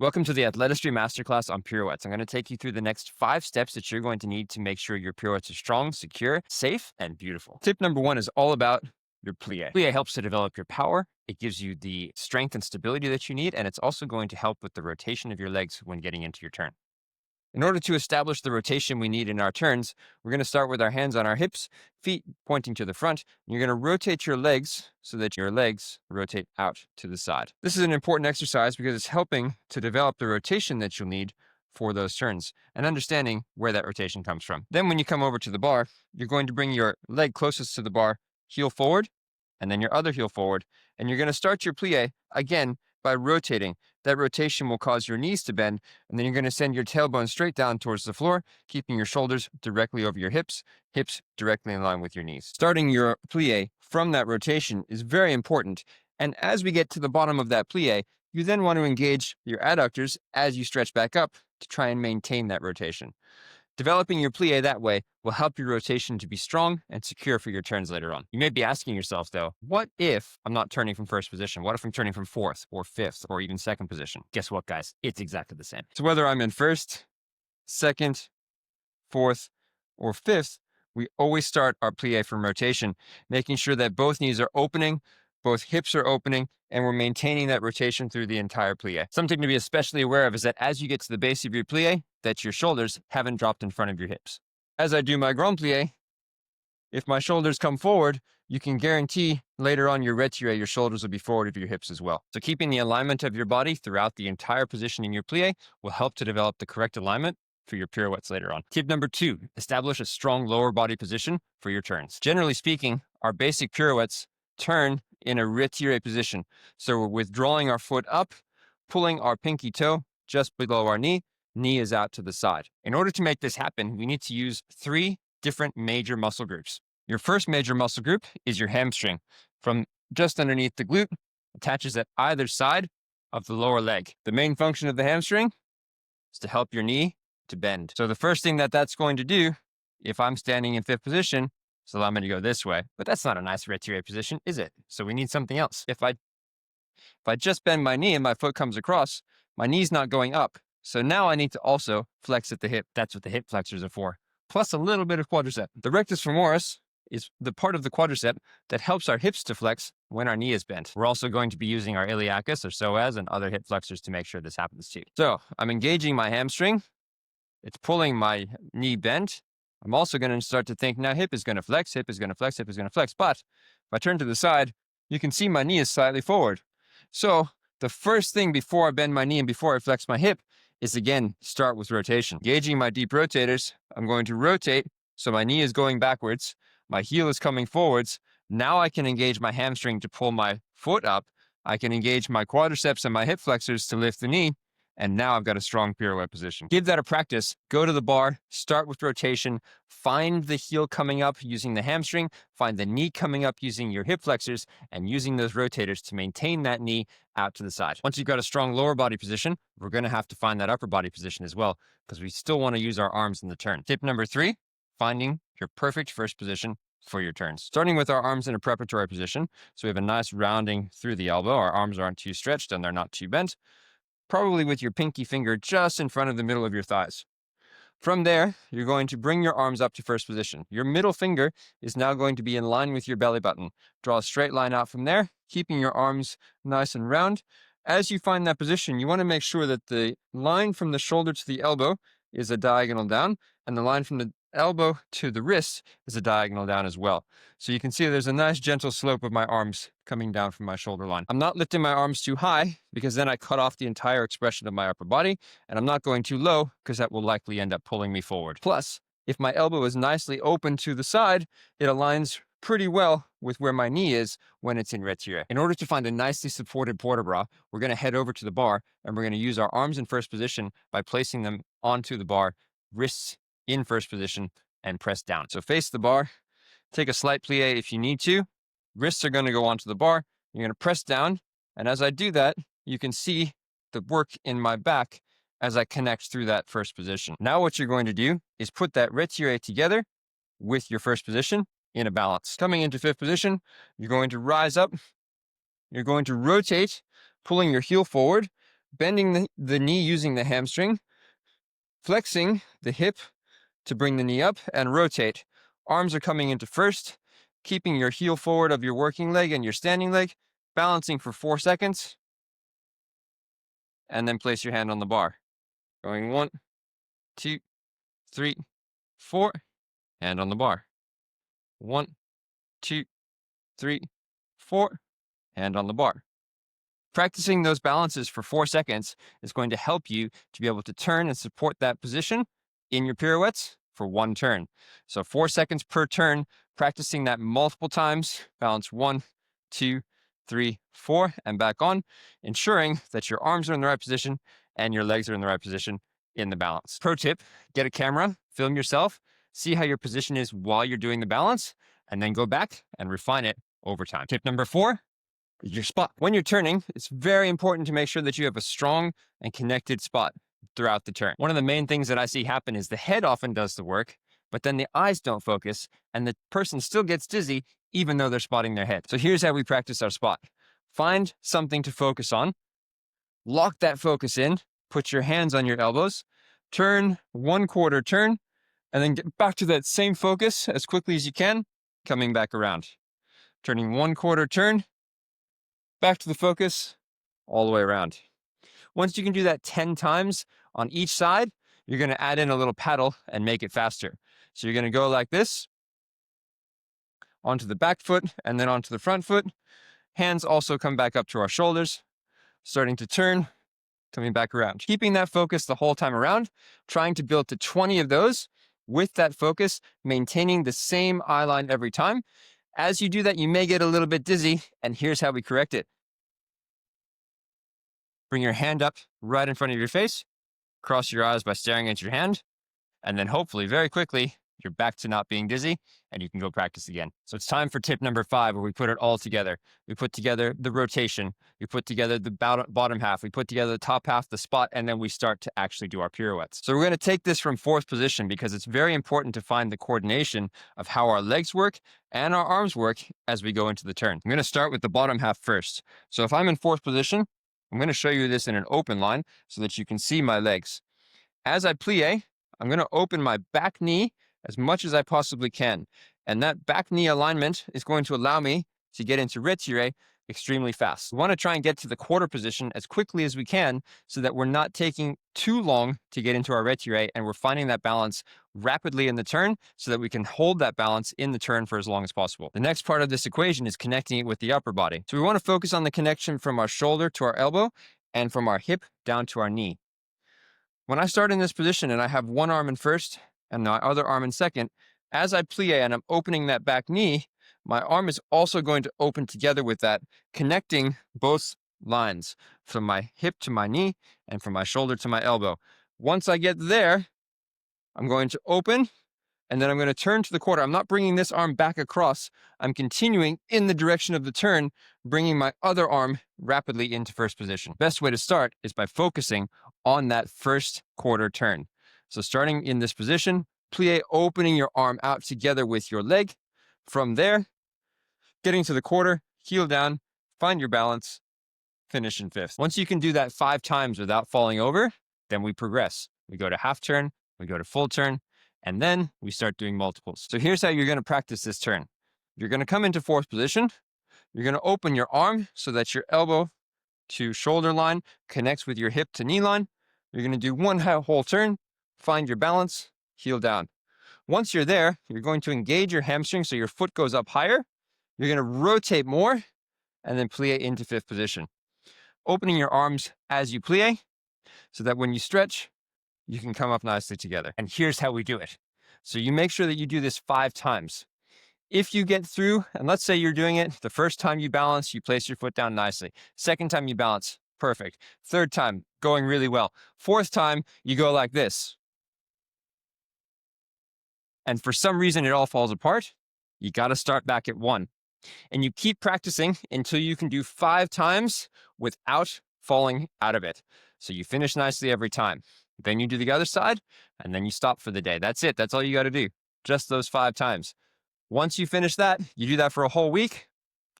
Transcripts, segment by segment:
Welcome to the Athletistry Masterclass on pirouettes. I'm going to take you through the next 5 steps that you're going to need to make sure your pirouettes are strong, secure, safe, and beautiful. Tip number 1 is all about your plié. Plié helps to develop your power. It gives you the strength and stability that you need, and it's also going to help with the rotation of your legs when getting into your turn. In order to establish the rotation we need in our turns, we're going to start with our hands on our hips, feet pointing to the front. You're going to rotate your legs so that your legs rotate out to the side. This is an important exercise because it's helping to develop the rotation that you'll need for those turns and understanding where that rotation comes from. Then when you come over to the bar, you're going to bring your leg closest to the bar, heel forward, and then your other heel forward. And you're going to start your plie again by rotating. That rotation will cause your knees to bend, and then you're going to send your tailbone straight down towards the floor, keeping your shoulders directly over your hips directly in line with your knees. Starting your plie from that rotation is very important, and as we get to the bottom of that plie, you then want to engage your adductors as you stretch back up to try and maintain that rotation. Developing your plie that way will help your rotation to be strong and secure for your turns later on. You may be asking yourself, though, what if I'm not turning from first position? What if I'm turning from fourth or fifth or even second position? Guess what, guys? It's exactly the same. So whether I'm in first, second, fourth, or fifth, we always start our plie from rotation, making sure that both knees are opening, both hips are opening, and we're maintaining that rotation through the entire plie. Something to be especially aware of is that as you get to the base of your plie, that your shoulders haven't dropped in front of your hips. As I do my grand plie, if my shoulders come forward, you can guarantee later on your retiré, your shoulders will be forward of your hips as well. So keeping the alignment of your body throughout the entire position in your plie will help to develop the correct alignment for your pirouettes later on. Tip number 2, establish a strong lower body position for your turns. Generally speaking, our basic pirouettes turn in a retiré position. So we're withdrawing our foot up, pulling our pinky toe just below our knee is out to the side. In order to make this happen, we need to use 3 different major muscle groups. Your first major muscle group is your hamstring. From just underneath the glute, attaches at either side of the lower leg. The main function of the hamstring is to help your knee to bend. So the first thing that's going to do, if I'm standing in fifth position, is allow me to go this way. But that's not a nice retiré position, is it? So we need something else. If I just bend my knee and my foot comes across, my knee's not going up. So now I need to also flex at the hip. That's what the hip flexors are for. Plus a little bit of quadricep. The rectus femoris is the part of the quadricep that helps our hips to flex when our knee is bent. We're also going to be using our iliacus or psoas and other hip flexors to make sure this happens too. So I'm engaging my hamstring. It's pulling my knee bent. I'm also going to start to think now hip is going to flex, hip is going to flex, hip is going to flex. But if I turn to the side, you can see my knee is slightly forward. So the first thing before I bend my knee and before I flex my hip is again, start with rotation. Engaging my deep rotators, I'm going to rotate so my knee is going backwards, my heel is coming forwards. Now I can engage my hamstring to pull my foot up. I can engage my quadriceps and my hip flexors to lift the knee. And now I've got a strong pirouette position. Give that a practice. Go to the bar, start with rotation, find the heel coming up using the hamstring, find the knee coming up using your hip flexors, and using those rotators to maintain that knee out to the side. Once you've got a strong lower body position, we're going to have to find that upper body position as well, because we still want to use our arms in the turn. Tip number 3, finding your perfect first position for your turns. Starting with our arms in a preparatory position, so we have a nice rounding through the elbow. Our arms aren't too stretched and they're not too bent. Probably with your pinky finger just in front of the middle of your thighs. From there, you're going to bring your arms up to first position. Your middle finger is now going to be in line with your belly button. Draw a straight line out from there, keeping your arms nice and round. As you find that position, you want to make sure that the line from the shoulder to the elbow is a diagonal down, and the line from the elbow to the wrist is a diagonal down as well. So you can see there's a nice gentle slope of my arms coming down from my shoulder line. I'm not lifting my arms too high because then I cut off the entire expression of my upper body, and I'm not going too low because that will likely end up pulling me forward. Plus, if my elbow is nicely open to the side, it aligns pretty well with where my knee is when it's in retiré. In order to find a nicely supported port bras, we're going to head over to the bar and we're going to use our arms in first position by placing them onto the bar, wrists in first position, and press down. So face the bar, take a slight plie if you need to. Wrists are going to go onto the bar. You're going to press down. And as I do that, you can see the work in my back as I connect through that first position. Now what you're going to do is put that retiré together with your first position in a balance. Coming into fifth position, you're going to rise up. You're going to rotate, pulling your heel forward. bending the knee using the hamstring, flexing the hip to bring the knee up, and rotate. Arms are coming into first, keeping your heel forward of your working leg and your standing leg, balancing for 4 seconds, and then place your hand on the bar. Going 1, 2, 3, 4, hand on the bar. 1, 2, 3, 4, hand on the bar. Practicing those balances for 4 seconds is going to help you to be able to turn and support that position in your pirouettes for 1 turn. So 4 seconds per turn, practicing that multiple times, balance 1, 2, 3, 4, and back on, ensuring that your arms are in the right position and your legs are in the right position in the balance. Pro tip, get a camera, film yourself, see how your position is while you're doing the balance, and then go back and refine it over time. Tip number 4, your spot. When you're turning, it's very important to make sure that you have a strong and connected spot throughout the turn. One of the main things that I see happen is the head often does the work, but then the eyes don't focus and the person still gets dizzy even though they're spotting their head. So here's how we practice our spot. Find something to focus on, lock that focus in, put your hands on your elbows, turn 1/4 turn, and then get back to that same focus as quickly as you can, coming back around. Turning 1/4 turn, back to the focus, all the way around. Once you can do that 10 times on each side, you're going to add in a little paddle and make it faster. So you're going to go like this, onto the back foot, and then onto the front foot. Hands also come back up to our shoulders, starting to turn, coming back around. Keeping that focus the whole time around, trying to build to 20 of those with that focus, maintaining the same eye line every time. As you do that, you may get a little bit dizzy, and here's how we correct it. Bring your hand up right in front of your face, cross your eyes by staring at your hand, and then hopefully very quickly, you're back to not being dizzy and you can go practice again. So it's time for tip number 5, where we put it all together. We put together the rotation, we put together the bottom half, we put together the top half, the spot, and then we start to actually do our pirouettes. So we're going to take this from 4th position because it's very important to find the coordination of how our legs work and our arms work as we go into the turn. I'm going to start with the bottom half first. So if I'm in 4th position, I'm going to show you this in an open line so that you can see my legs. As I plie, I'm going to open my back knee as much as I possibly can. And that back knee alignment is going to allow me to get into retiré extremely fast. We want to try and get to the 1/4 position as quickly as we can so that we're not taking too long to get into our retiré and we're finding that balance rapidly in the turn so that we can hold that balance in the turn for as long as possible. The next part of this equation is connecting it with the upper body. So we want to focus on the connection from our shoulder to our elbow and from our hip down to our knee. When I start in this position and I have one arm in first and my other arm in second, as I plie and I'm opening that back knee, my arm is also going to open together with that, connecting both lines from my hip to my knee and from my shoulder to my elbow. Once I get there, I'm going to open and then I'm going to turn to the 1/4. I'm not bringing this arm back across. I'm continuing in the direction of the turn, bringing my other arm rapidly into first position. Best way to start is by focusing on that first 1/4 turn. So starting in this position, plie, opening your arm out together with your leg. From there, getting to the 1/4, heel down, find your balance, finish in 5th. Once you can do that 5 times without falling over, then we progress. We go to half turn, we go to full turn, and then we start doing multiples. So here's how you're going to practice this turn. You're going to come into 4th position. You're going to open your arm so that your elbow to shoulder line connects with your hip to knee line. You're going to do one whole turn, find your balance, heel down. Once you're there, you're going to engage your hamstring so your foot goes up higher. You're going to rotate more and then plie into 5th position. Opening your arms as you plie so that when you stretch, you can come up nicely together. And here's how we do it. So you make sure that you do this 5 times. If you get through, and let's say you're doing it, the first time you balance, you place your foot down nicely. Second time you balance, perfect. Third time, going really well. 4th time, you go like this. And for some reason, it all falls apart. You got to start back at 1. And you keep practicing until you can do 5 times without falling out of it. So you finish nicely every time. Then you do the other side, and then you stop for the day. That's it. That's all you got to do. Just those 5 times. Once you finish that, you do that for a whole week.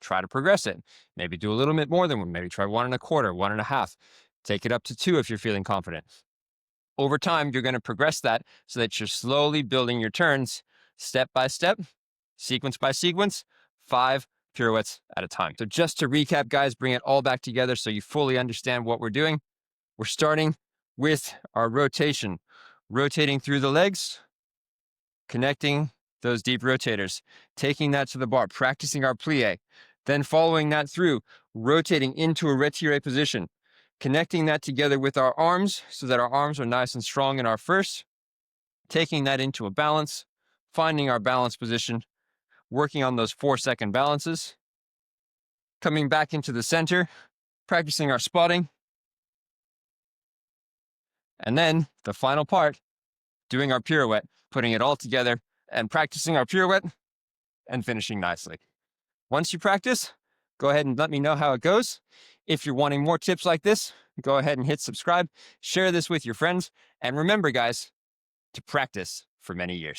Try to progress it. Maybe do a little bit more than one. Maybe try 1 1/4, 1 1/2. Take it up to 2 if you're feeling confident. Over time, you're going to progress that so that you're slowly building your turns step by step, sequence by sequence, 5 pirouettes at a time. So just to recap, guys, bring it all back together so you fully understand what we're doing. We're starting with our rotation, rotating through the legs, connecting those deep rotators, taking that to the bar, practicing our plie, then following that through, rotating into a retiré position, connecting that together with our arms so that our arms are nice and strong in our first, taking that into a balance, finding our balance position, working on those 4-second balances, coming back into the center, practicing our spotting, and then the final part, doing our pirouette, putting it all together and practicing our pirouette and finishing nicely. Once you practice, go ahead and let me know how it goes. If you're wanting more tips like this, go ahead and hit subscribe, share this with your friends, and remember, guys, to practice for many years.